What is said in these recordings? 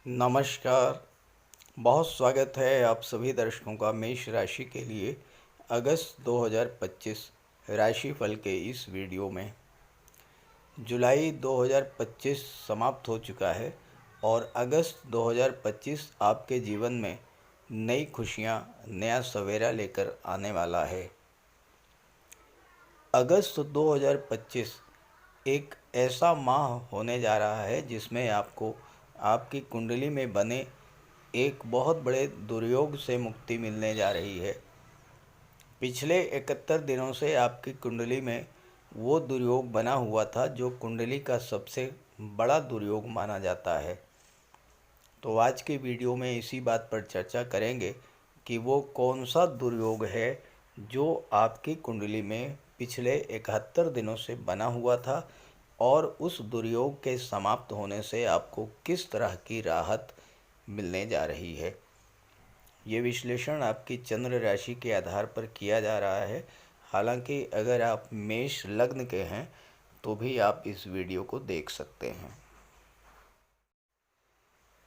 नमस्कार। बहुत स्वागत है आप सभी दर्शकों का मेष राशि के लिए अगस्त 2025 राशिफल के इस वीडियो में। जुलाई 2025 समाप्त हो चुका है और अगस्त 2025 आपके जीवन में नई खुशियां, नया सवेरा लेकर आने वाला है। अगस्त 2025 एक ऐसा माह होने जा रहा है जिसमें आपको आपकी कुंडली में बने एक बहुत बड़े दुर्योग से मुक्ति मिलने जा रही है। पिछले 71 दिनों से आपकी कुंडली में वो दुर्योग बना हुआ था जो कुंडली का सबसे बड़ा दुर्योग माना जाता है। तो आज के वीडियो में इसी बात पर चर्चा करेंगे कि वो कौन सा दुर्योग है जो आपकी कुंडली में पिछले 71 दिनों से बना हुआ था और उस दुर्योग के समाप्त होने से आपको किस तरह की राहत मिलने जा रही है। ये विश्लेषण आपकी चंद्र राशि के आधार पर किया जा रहा है। हालांकि अगर आप मेष लग्न के हैं तो भी आप इस वीडियो को देख सकते हैं।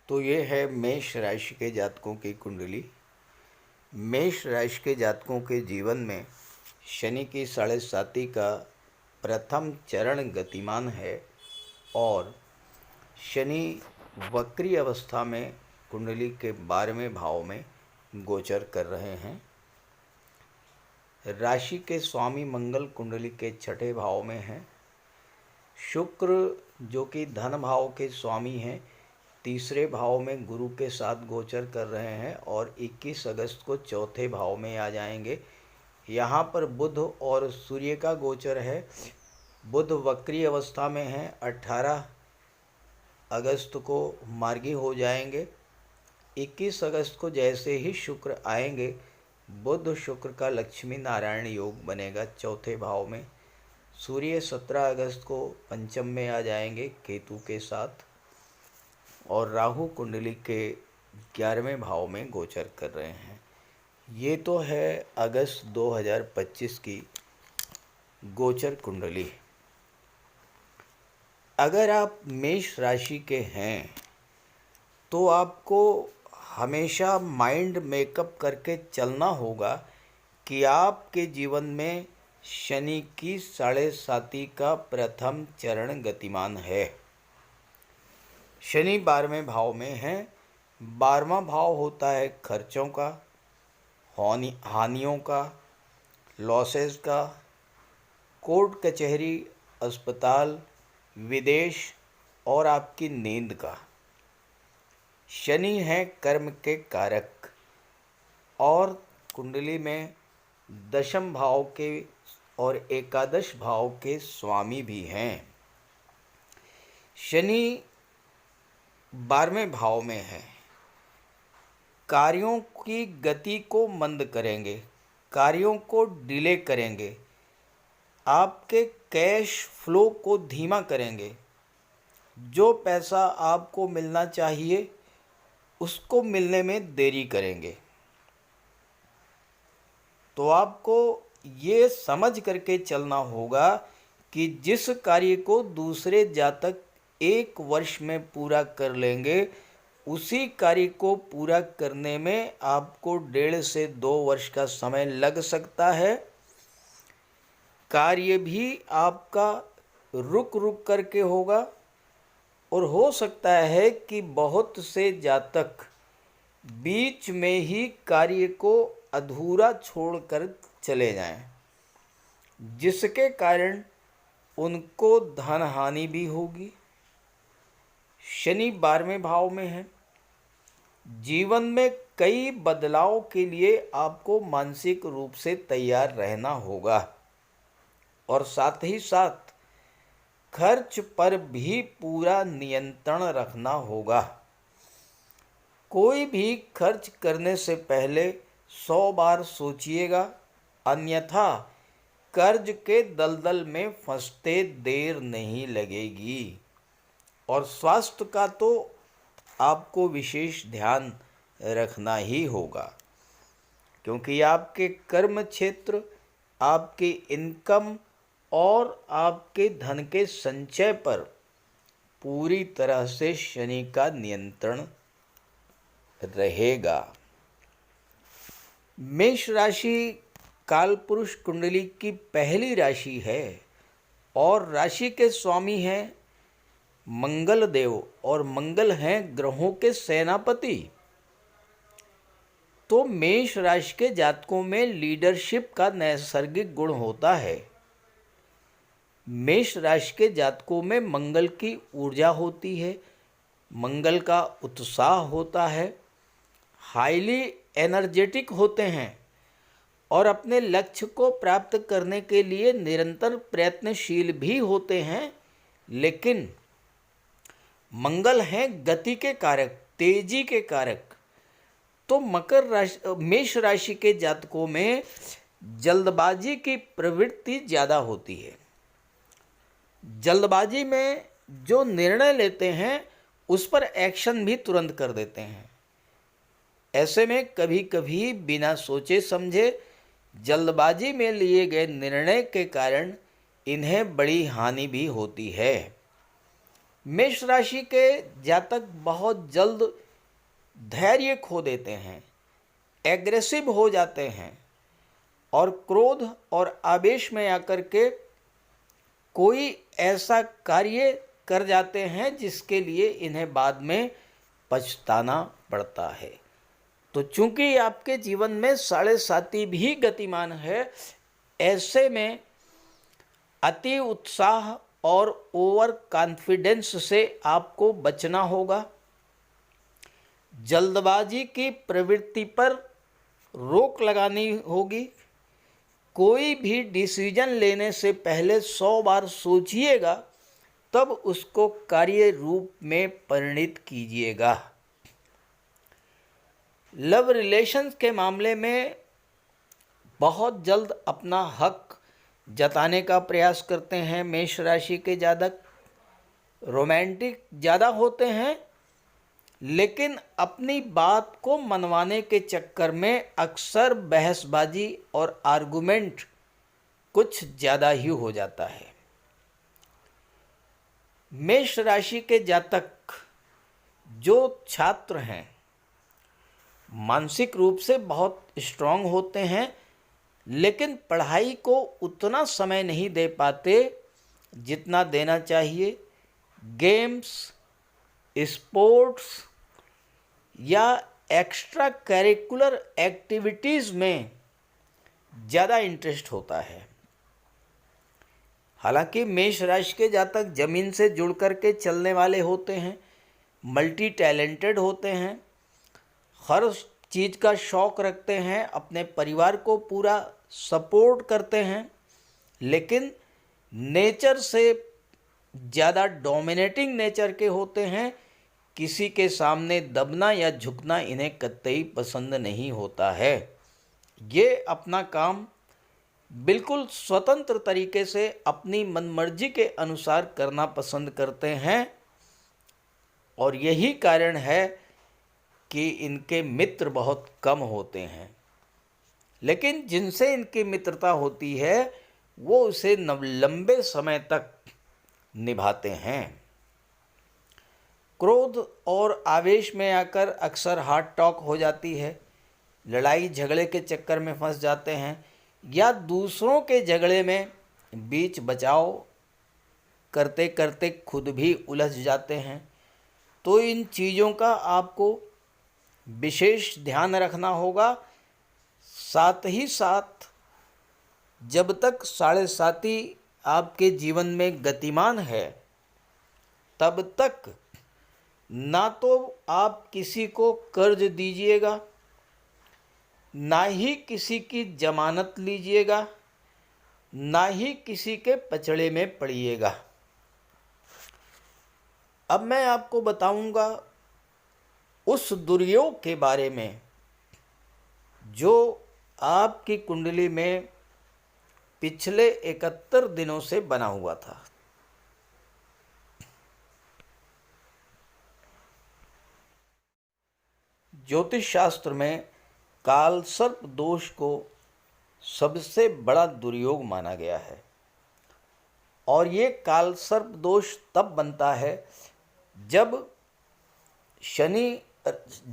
तो ये है मेष राशि के जातकों की कुंडली। मेष राशि के जातकों के जीवन में शनि की 7.5 का प्रथम चरण गतिमान है और शनि वक्री अवस्था में कुंडली के 12वें भाव में गोचर कर रहे हैं। राशि के स्वामी मंगल कुंडली के 6ठे भाव में हैं। शुक्र जो कि धन भाव के स्वामी हैं 3रे भाव में गुरु के साथ गोचर कर रहे हैं और 21 अगस्त को 4थे भाव में आ जाएंगे। यहाँ पर बुध और सूर्य का गोचर है। बुध वक्री अवस्था में है, 18 अगस्त को मार्गी हो जाएंगे। 21 अगस्त को जैसे ही शुक्र आएंगे, बुध शुक्र का लक्ष्मी नारायण योग बनेगा 4थे भाव में। सूर्य 17 अगस्त को पंचम में आ जाएंगे केतु के साथ और राहु कुंडली के 11वें भाव में गोचर कर रहे हैं। ये तो है अगस्त 2025 की गोचर कुंडली। अगर आप मेष राशि के हैं तो आपको हमेशा माइंड मेकअप करके चलना होगा कि आपके जीवन में शनि की 7.5 का प्रथम चरण गतिमान है। शनि 12वें भाव में है। 12वां भाव होता है खर्चों का, हानियों का, लॉसेस का, कोर्ट कचहरी, अस्पताल, विदेश और आपकी नींद का। शनि है कर्म के कारक और कुंडली में 10म भाव के और एकादश भाव के स्वामी भी हैं। शनि 12वें भाव में है। कार्यों की गति को मंद करेंगे, कार्यों को डिले करेंगे, आपके कैश फ्लो को धीमा करेंगे। जो पैसा आपको मिलना चाहिए उसको मिलने में देरी करेंगे। तो आपको ये समझ करके चलना होगा कि जिस कार्य को दूसरे जातक 1 वर्ष में पूरा कर लेंगे उसी कार्य को पूरा करने में आपको 1.5 से 2 वर्ष का समय लग सकता है। कार्य भी आपका रुक रुक करके होगा और हो सकता है कि बहुत से जातक बीच में ही कार्य को अधूरा छोड़कर चले जाएं, जिसके कारण उनको धन हानि भी होगी। शनि 12वें भाव में है। जीवन में कई बदलाव के लिए आपको मानसिक रूप से तैयार रहना होगा और साथ ही साथ खर्च पर भी पूरा नियंत्रण रखना होगा। कोई भी खर्च करने से पहले 100 बार सोचिएगा, अन्यथा कर्ज के दलदल में फंसते देर नहीं लगेगी। और स्वास्थ्य का तो आपको विशेष ध्यान रखना ही होगा क्योंकि आपके कर्म क्षेत्र, आपके इनकम और आपके धन के संचय पर पूरी तरह से शनि का नियंत्रण रहेगा। मेष राशि कालपुरुष कुंडली की पहली राशि है और राशि के स्वामी हैं मंगल देव और मंगल हैं ग्रहों के सेनापति। तो मेष राशि के जातकों में लीडरशिप का नैसर्गिक गुण होता है। मेष राशि के जातकों में मंगल की ऊर्जा होती है, मंगल का उत्साह होता है, हाईली एनर्जेटिक होते हैं और अपने लक्ष्य को प्राप्त करने के लिए निरंतर प्रयत्नशील भी होते हैं। लेकिन मंगल हैं गति के कारक, तेजी के कारक। तो मेष राशि के जातकों में जल्दबाजी की प्रवृत्ति ज़्यादा होती है। जल्दबाजी में जो निर्णय लेते हैं उस पर एक्शन भी तुरंत कर देते हैं। ऐसे में कभी कभी बिना सोचे समझे जल्दबाजी में लिए गए निर्णय के कारण इन्हें बड़ी हानि भी होती है। मेष राशि के जातक बहुत जल्द धैर्य खो देते हैं, एग्रेसिव हो जाते हैं और क्रोध और आवेश में आकर के कोई ऐसा कार्य कर जाते हैं जिसके लिए इन्हें बाद में पछताना पड़ता है। तो चूंकि आपके जीवन में साढ़े साती भी गतिमान है, ऐसे में अति उत्साह और ओवर कॉन्फिडेंस से आपको बचना होगा। जल्दबाजी की प्रवृत्ति पर रोक लगानी होगी। कोई भी डिसीजन लेने से पहले 100 बार सोचिएगा, तब उसको कार्य रूप में परिणित कीजिएगा। लव रिलेशंस के मामले में बहुत जल्द अपना हक जताने का प्रयास करते हैं मेष राशि के जातक। रोमांटिक ज़्यादा होते हैं, लेकिन अपनी बात को मनवाने के चक्कर में अक्सर बहसबाजी और आर्गुमेंट कुछ ज़्यादा ही हो जाता है। मेष राशि के जातक जो छात्र हैं मानसिक रूप से बहुत स्ट्रांग होते हैं, लेकिन पढ़ाई को उतना समय नहीं दे पाते जितना देना चाहिए। गेम्स, स्पोर्ट्स या एक्स्ट्रा करिकुलर एक्टिविटीज़ में ज़्यादा इंटरेस्ट होता है। हालांकि मेष राशि के जातक जमीन से जुड़ कर के चलने वाले होते हैं, मल्टी टैलेंटेड होते हैं, हर चीज़ का शौक़ रखते हैं, अपने परिवार को पूरा सपोर्ट करते हैं, लेकिन नेचर से ज़्यादा डोमिनेटिंग नेचर के होते हैं। किसी के सामने दबना या झुकना इन्हें कतई पसंद नहीं होता है। ये अपना काम बिल्कुल स्वतंत्र तरीके से अपनी मनमर्जी के अनुसार करना पसंद करते हैं और यही कारण है कि इनके मित्र बहुत कम होते हैं। लेकिन जिनसे इनकी मित्रता होती है वो उसे लंबे समय तक निभाते हैं। क्रोध और आवेश में आकर अक्सर हार्ट टॉक हो जाती है, लड़ाई झगड़े के चक्कर में फंस जाते हैं या दूसरों के झगड़े में बीच बचाव करते करते खुद भी उलझ जाते हैं। तो इन चीज़ों का आपको विशेष ध्यान रखना होगा। साथ ही साथ जब तक साढ़े साती आपके जीवन में गतिमान है, तब तक ना तो आप किसी को कर्ज दीजिएगा, ना ही किसी की जमानत लीजिएगा, ना ही किसी के पचड़े में पड़िएगा। अब मैं आपको बताऊंगा उस दुर्योग के बारे में जो आपकी कुंडली में पिछले 71 दिनों से बना हुआ था। ज्योतिष शास्त्र में काल सर्प दोष को सबसे बड़ा दुर्योग माना गया है और ये काल सर्प दोष तब बनता है जब शनि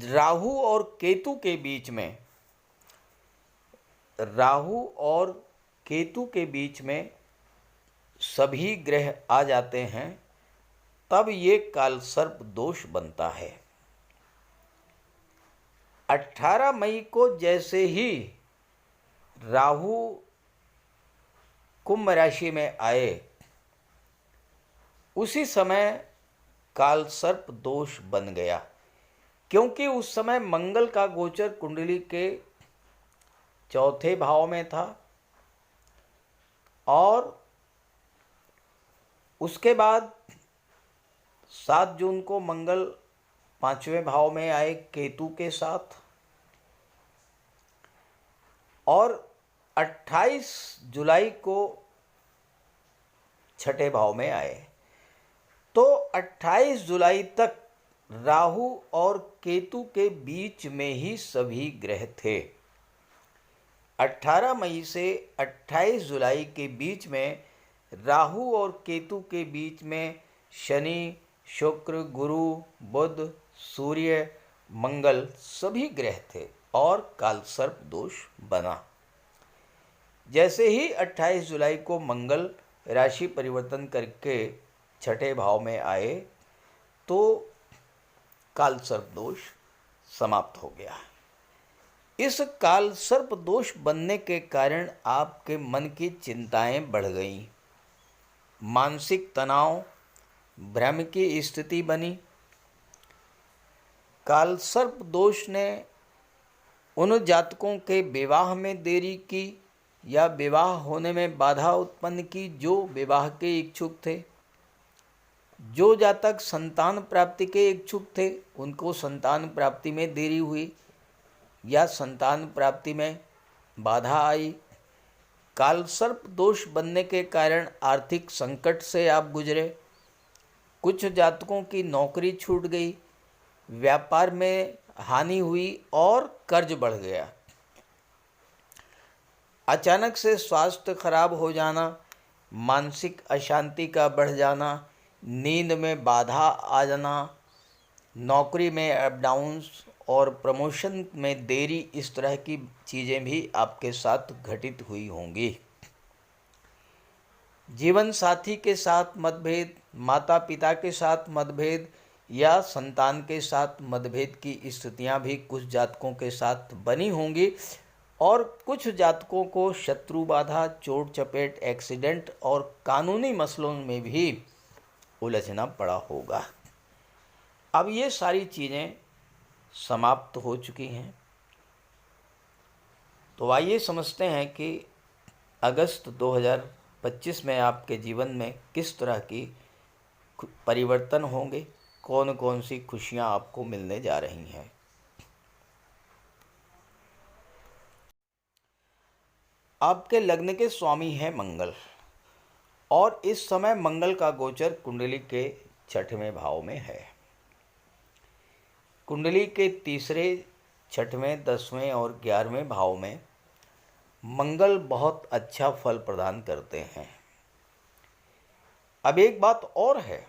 राहु और केतु के बीच में, राहु और केतु के बीच में सभी ग्रह आ जाते हैं, तब ये कालसर्प दोष बनता है। 18 मई को जैसे ही राहु कुंभ राशि में आए, उसी समय कालसर्प दोष बन गया, क्योंकि उस समय मंगल का गोचर कुंडली के चौथे भाव में था और उसके बाद 7 जून को मंगल 5वें भाव में आए केतु के साथ, और 28 जुलाई को 6ठे भाव में आए। तो 28 जुलाई तक राहु और केतु के बीच में ही सभी ग्रह थे। 18 मई से 28 जुलाई के बीच में राहु और केतु के बीच में शनि, शुक्र, गुरु, बुध, सूर्य, मंगल सभी ग्रह थे और कालसर्प दोष बना। जैसे ही 28 जुलाई को मंगल राशि परिवर्तन करके 6ठे भाव में आए, तो कालसर्प दोष समाप्त हो गया। इस कालसर्प दोष बनने के कारण आपके मन की चिंताएं बढ़ गईं, मानसिक तनाव, भ्रम की स्थिति बनी। कालसर्प दोष ने उन जातकों के विवाह में देरी की या विवाह होने में बाधा उत्पन्न की जो विवाह के इच्छुक थे। जो जातक संतान प्राप्ति के इच्छुक थे, उनको संतान प्राप्ति में देरी हुई या संतान प्राप्ति में बाधा आई। कालसर्प दोष बनने के कारण आर्थिक संकट से आप गुजरे। कुछ जातकों की नौकरी छूट गई, व्यापार में हानि हुई और कर्ज बढ़ गया। अचानक से स्वास्थ्य खराब हो जाना, मानसिक अशांति का बढ़ जाना, नींद में बाधा आ जाना, नौकरी में अप डाउन्स और प्रमोशन में देरी, इस तरह की चीज़ें भी आपके साथ घटित हुई होंगी। जीवन साथी के साथ मतभेद, माता पिता के साथ मतभेद या संतान के साथ मतभेद की स्थितियां भी कुछ जातकों के साथ बनी होंगी और कुछ जातकों को शत्रु बाधा, चोट चपेट, एक्सीडेंट और कानूनी मसलों में भी उलझना पड़ा होगा। अब ये सारी चीज़ें समाप्त हो चुकी हैं, तो आइए समझते हैं कि अगस्त 2025 में आपके जीवन में किस तरह की परिवर्तन होंगे, कौन कौन सी खुशियां आपको मिलने जा रही हैं। आपके लग्न के स्वामी हैं मंगल, और इस समय मंगल का गोचर कुंडली के 6वें भाव में है। कुंडली के 3रे, 6वें, 10वें और 11वें भाव में मंगल बहुत अच्छा फल प्रदान करते हैं। अब एक बात और है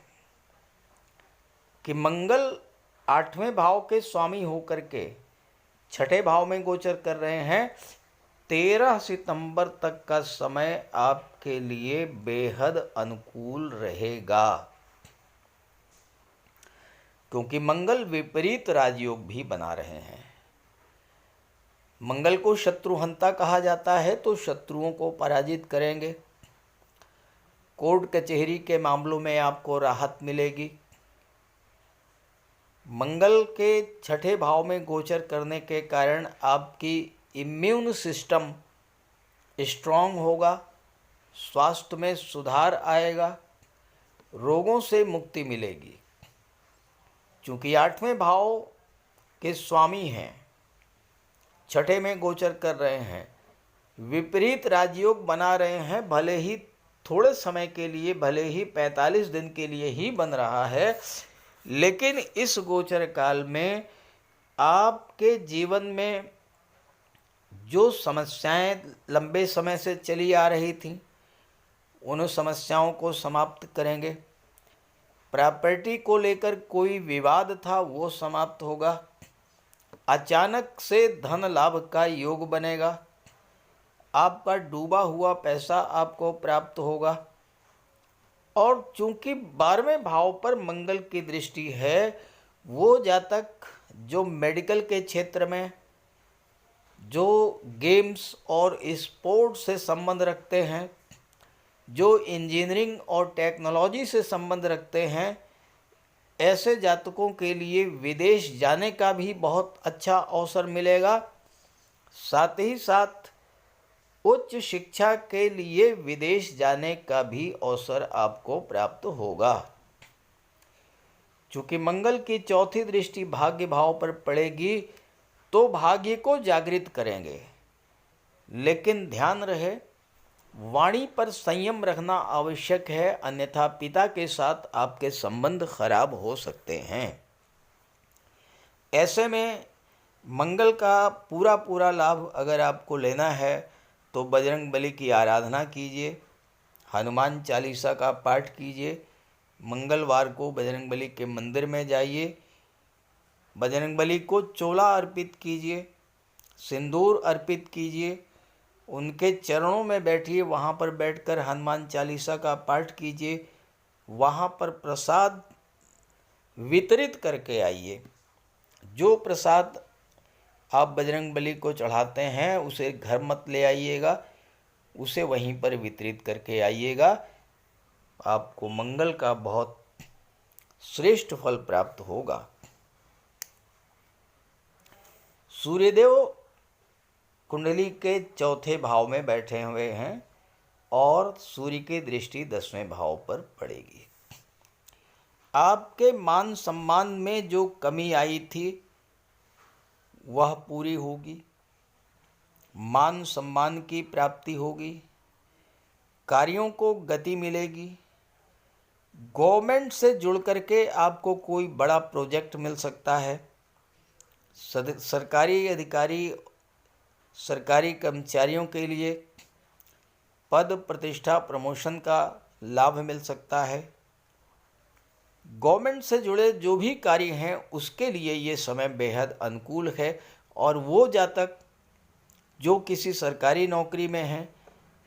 कि मंगल 8वें भाव के स्वामी होकर के 6ठे भाव में गोचर कर रहे हैं। 13 सितंबर तक का समय आपके लिए बेहद अनुकूल रहेगा, क्योंकि मंगल विपरीत राजयोग भी बना रहे हैं। मंगल को शत्रुहंता कहा जाता है, तो शत्रुओं को पराजित करेंगे। कोर्ट कचहरी के मामलों में आपको राहत मिलेगी। मंगल के 6ठे भाव में गोचर करने के कारण आपकी इम्यून सिस्टम स्ट्रांग होगा, स्वास्थ्य में सुधार आएगा, रोगों से मुक्ति मिलेगी। चूँकि 8वें भाव के स्वामी हैं, 6ठे में गोचर कर रहे हैं, विपरीत राजयोग बना रहे हैं। भले ही थोड़े समय के लिए, भले ही 45 दिन के लिए ही बन रहा है, लेकिन इस गोचर काल में आपके जीवन में जो समस्याएं लंबे समय से चली आ रही थीं, उन समस्याओं को समाप्त करेंगे। प्रॉपर्टी को लेकर कोई विवाद था, वो समाप्त होगा। अचानक से धन लाभ का योग बनेगा। आपका डूबा हुआ पैसा आपको प्राप्त होगा। और चूंकि 12वें भाव पर मंगल की दृष्टि है, वो जातक जो मेडिकल के क्षेत्र में, जो गेम्स और स्पोर्ट्स से संबंध रखते हैं, जो इंजीनियरिंग और टेक्नोलॉजी से संबंध रखते हैं, ऐसे जातकों के लिए विदेश जाने का भी बहुत अच्छा अवसर मिलेगा। साथ ही साथ उच्च शिक्षा के लिए विदेश जाने का भी अवसर आपको प्राप्त होगा। चूंकि मंगल की चौथी दृष्टि भाग्य भाव पर पड़ेगी तो भाग्य को जागृत करेंगे, लेकिन ध्यान रहे वाणी पर संयम रखना आवश्यक है, अन्यथा पिता के साथ आपके संबंध खराब हो सकते हैं। ऐसे में मंगल का पूरा लाभ अगर आपको लेना है तो बजरंग बली की आराधना कीजिए, हनुमान चालीसा का पाठ कीजिए, मंगलवार को बजरंग बली के मंदिर में जाइए, बजरंग बली को चोला अर्पित कीजिए, सिंदूर अर्पित कीजिए, उनके चरणों में बैठिए, वहाँ पर बैठकर हनुमान चालीसा का पाठ कीजिए, वहाँ पर प्रसाद वितरित करके आइए। जो प्रसाद आप बजरंग बली को चढ़ाते हैं उसे घर मत ले आइएगा, उसे वहीं पर वितरित करके आइएगा। आपको मंगल का बहुत श्रेष्ठ फल प्राप्त होगा। सूर्यदेव कुंडली के चौथे भाव में बैठे हुए हैं और सूर्य की दृष्टि 10वें भाव पर पड़ेगी। आपके मान सम्मान में जो कमी आई थी वह पूरी होगी, मान सम्मान की प्राप्ति होगी, कार्यों को गति मिलेगी। गवर्नमेंट से जुड़ करके आपको कोई बड़ा प्रोजेक्ट मिल सकता है। सरकारी अधिकारी, सरकारी कर्मचारियों के लिए पद प्रतिष्ठा प्रमोशन का लाभ मिल सकता है। गवर्नमेंट से जुड़े जो भी कार्य हैं उसके लिए ये समय बेहद अनुकूल है। और वो जातक जो किसी सरकारी नौकरी में हैं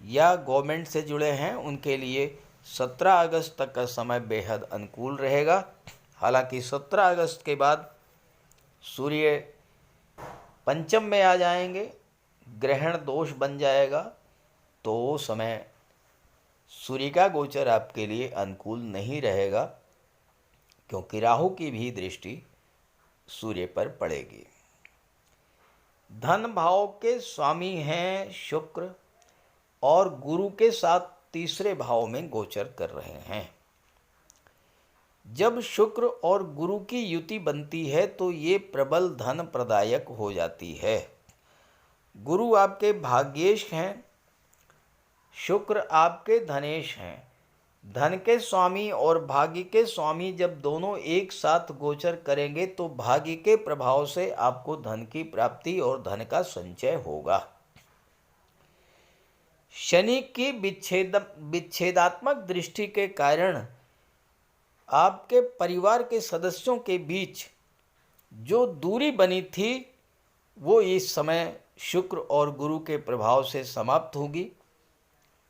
या गवर्नमेंट से जुड़े हैं उनके लिए 17 अगस्त तक का समय बेहद अनुकूल रहेगा। हालांकि 17 अगस्त के बाद सूर्य पंचम में आ जाएंगे, ग्रहण दोष बन जाएगा, तो समय सूर्य का गोचर आपके लिए अनुकूल नहीं रहेगा, क्योंकि राहु की भी दृष्टि सूर्य पर पड़ेगी। धन भाव के स्वामी हैं शुक्र और गुरु के साथ तीसरे भाव में गोचर कर रहे हैं। जब शुक्र और गुरु की युति बनती है तो ये प्रबल धन प्रदायक हो जाती है। गुरु आपके भाग्येश हैं, शुक्र आपके धनेश हैं। धन के स्वामी और भाग्य के स्वामी जब दोनों एक साथ गोचर करेंगे तो भाग्य के प्रभाव से आपको धन की प्राप्ति और धन का संचय होगा। शनि की विच्छेदात्मक दृष्टि के कारण आपके परिवार के सदस्यों के बीच जो दूरी बनी थी वो इस समय शुक्र और गुरु के प्रभाव से समाप्त होगी।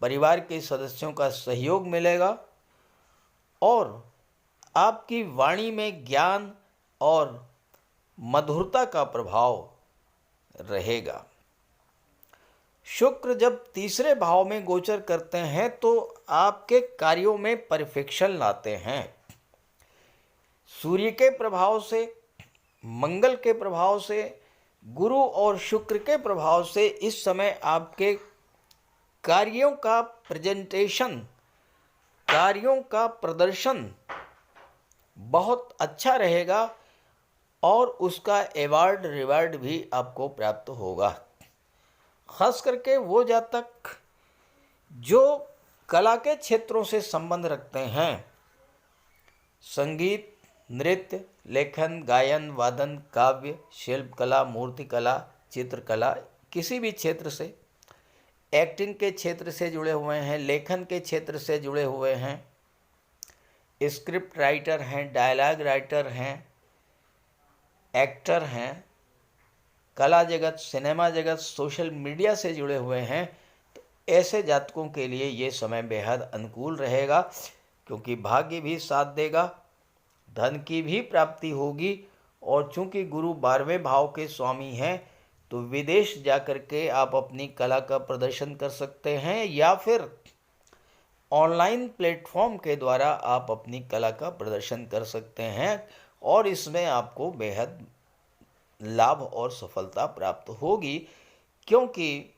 परिवार के सदस्यों का सहयोग मिलेगा और आपकी वाणी में ज्ञान और मधुरता का प्रभाव रहेगा। शुक्र जब तीसरे भाव में गोचर करते हैं तो आपके कार्यों में परफेक्शन लाते हैं। सूर्य के प्रभाव से, मंगल के प्रभाव से, गुरु और शुक्र के प्रभाव से इस समय आपके कार्यों का प्रेजेंटेशन, कार्यों का प्रदर्शन बहुत अच्छा रहेगा और उसका अवार्ड रिवार्ड भी आपको प्राप्त होगा। खास करके वो जातक जो कला के क्षेत्रों से संबंध रखते हैं, संगीत, नृत्य, लेखन, गायन, वादन, काव्य, शिल्पकला, मूर्तिकला, चित्रकला, किसी भी क्षेत्र से, एक्टिंग के क्षेत्र से जुड़े हुए हैं, लेखन के क्षेत्र से जुड़े हुए हैं, स्क्रिप्ट राइटर हैं, डायलॉग राइटर हैं, एक्टर हैं, कला जगत, सिनेमा जगत, सोशल मीडिया से जुड़े हुए हैं, तो ऐसे जातकों के लिए ये समय बेहद अनुकूल रहेगा, क्योंकि भाग्य भी साथ देगा, धन की भी प्राप्ति होगी। और चूंकि गुरु 12वें भाव के स्वामी हैं, तो विदेश जाकर के आप अपनी कला का प्रदर्शन कर सकते हैं, या फिर ऑनलाइन प्लेटफॉर्म के द्वारा आप अपनी कला का प्रदर्शन कर सकते हैं, और इसमें आपको बेहद लाभ और सफलता प्राप्त होगी, क्योंकि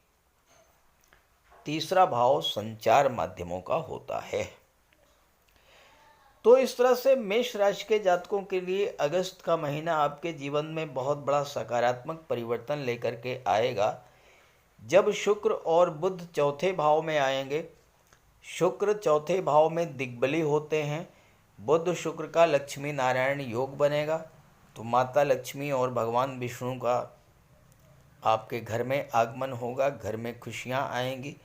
तीसरा भाव संचार माध्यमों का होता है। तो इस तरह से मेष राशि के जातकों के लिए अगस्त का महीना आपके जीवन में बहुत बड़ा सकारात्मक परिवर्तन लेकर के आएगा। जब शुक्र और बुध चौथे भाव में आएंगे, शुक्र चौथे भाव में दिग्बली होते हैं, बुध शुक्र का लक्ष्मी नारायण योग बनेगा, तो माता लक्ष्मी और भगवान विष्णु का आपके घर में आगमन होगा, घर में खुशियां आएंगी,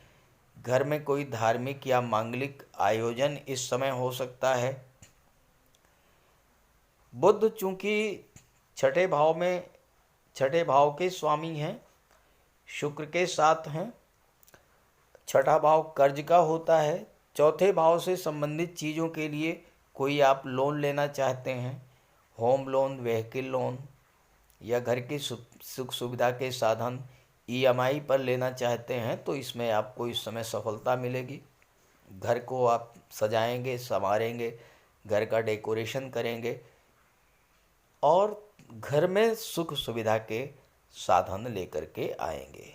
घर में कोई धार्मिक या मांगलिक आयोजन इस समय हो सकता है। बुध चूंकि छठे भाव के स्वामी हैं, शुक्र के साथ हैं, छठा भाव कर्ज का होता है। चौथे भाव से संबंधित चीज़ों के लिए कोई आप लोन लेना चाहते हैं, होम लोन, व्हीकल लोन, या घर की सुख सुविधा के साधन EMI पर लेना चाहते हैं, तो इसमें आपको इस समय सफलता मिलेगी। घर को आप सजाएंगे, संवारेंगे, घर का डेकोरेशन करेंगे, और घर में सुख सुविधा के साधन लेकर के आएंगे।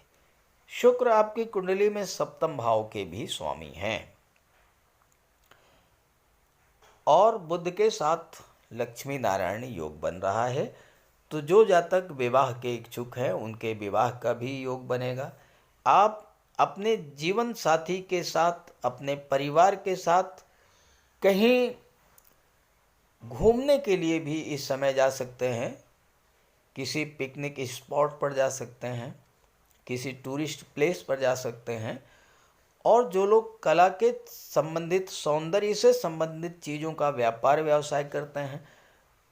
शुक्र आपकी कुंडली में सप्तम भाव के भी स्वामी हैं, और बुध के साथ लक्ष्मी नारायण योग बन रहा है। तो जो जातक विवाह के इच्छुक हैं, उनके विवाह का भी योग बनेगा। आप अपने जीवन साथी के साथ, अपने परिवार के साथ कहीं घूमने के लिए भी इस समय जा सकते हैं, किसी पिकनिक स्पॉट पर जा सकते हैं, किसी टूरिस्ट प्लेस पर जा सकते हैं। और जो लोग कला के संबंधित, सौंदर्य से संबंधित चीज़ों का व्यापार व्यवसाय करते हैं,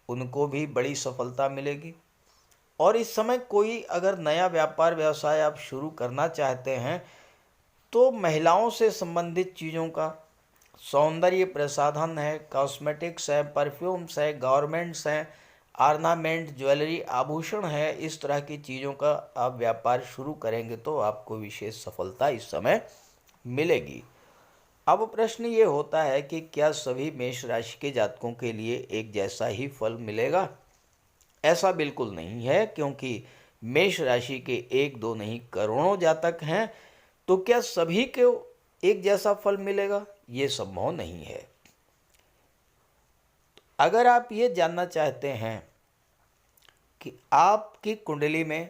उनको भी बड़ी सफलता मिलेगी। और इस समय कोई अगर नया व्यापार व्यवसाय आप शुरू करना चाहते हैं, तो महिलाओं से संबंधित चीज़ों का, सौंदर्य प्रसाधन है, कॉस्मेटिक्स है, परफ्यूम्स है, गारमेंट्स हैं, ऑर्नामेंट, ज्वेलरी, आभूषण है, इस तरह की चीज़ों का आप व्यापार शुरू करेंगे तो आपको विशेष सफलता इस समय मिलेगी। अब प्रश्न ये होता है कि क्या सभी मेष राशि के जातकों के लिए एक जैसा ही फल मिलेगा? ऐसा बिल्कुल नहीं है, क्योंकि मेष राशि के एक दो नहीं करोड़ों जातक हैं, तो क्या सभी को एक जैसा फल मिलेगा? ये संभव नहीं है। अगर आप ये जानना चाहते हैं कि आपकी कुंडली में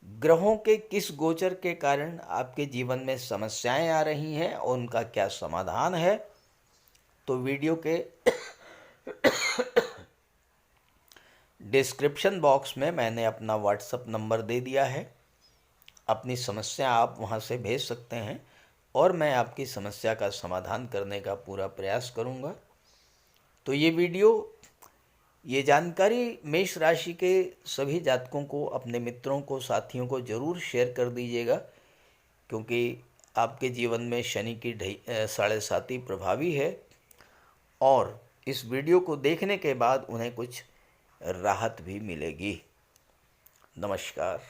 ग्रहों के किस गोचर के कारण आपके जीवन में समस्याएं आ रही हैं और उनका क्या समाधान है, तो वीडियो के डिस्क्रिप्शन बॉक्स में मैंने अपना व्हाट्सएप नंबर दे दिया है। अपनी समस्या आप वहां से भेज सकते हैं, और मैं आपकी समस्या का समाधान करने का पूरा प्रयास करूंगा। तो ये वीडियो, ये जानकारी मेष राशि के सभी जातकों को, अपने मित्रों को, साथियों को ज़रूर शेयर कर दीजिएगा, क्योंकि आपके जीवन में शनि की 7.5 प्रभावी है, और इस वीडियो को देखने के बाद उन्हें कुछ राहत भी मिलेगी। नमस्कार।